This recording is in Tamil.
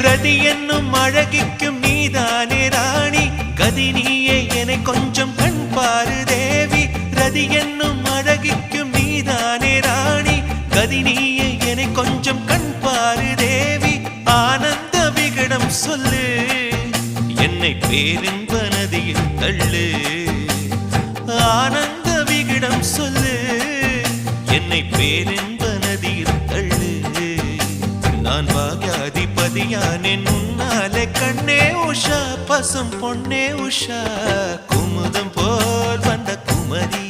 ரதி என்னும் அழகிக்கும் நீதானே ராணி கதி நீயே என்னை கொஞ்சம் கண் பாரு தேவி ரதி என்னும் அழகிக்கும் நீதானே ராணி கதி நீயே என்னை கொஞ்சம் கண் பாரு தேவி ஆனந்த விகடம் சொல்லு என்னை பேரின்ப நதியில் தள்ளு ஆனந்த விகடம் சொல்லு என்னை பேரின்ப நதியில் தள்ளு நான் பாக்யாதிபதியானே உன்னாலே கண்ணே உஷா பசும் பொன்னே உஷா குமுதம் போல் வந்த குமரி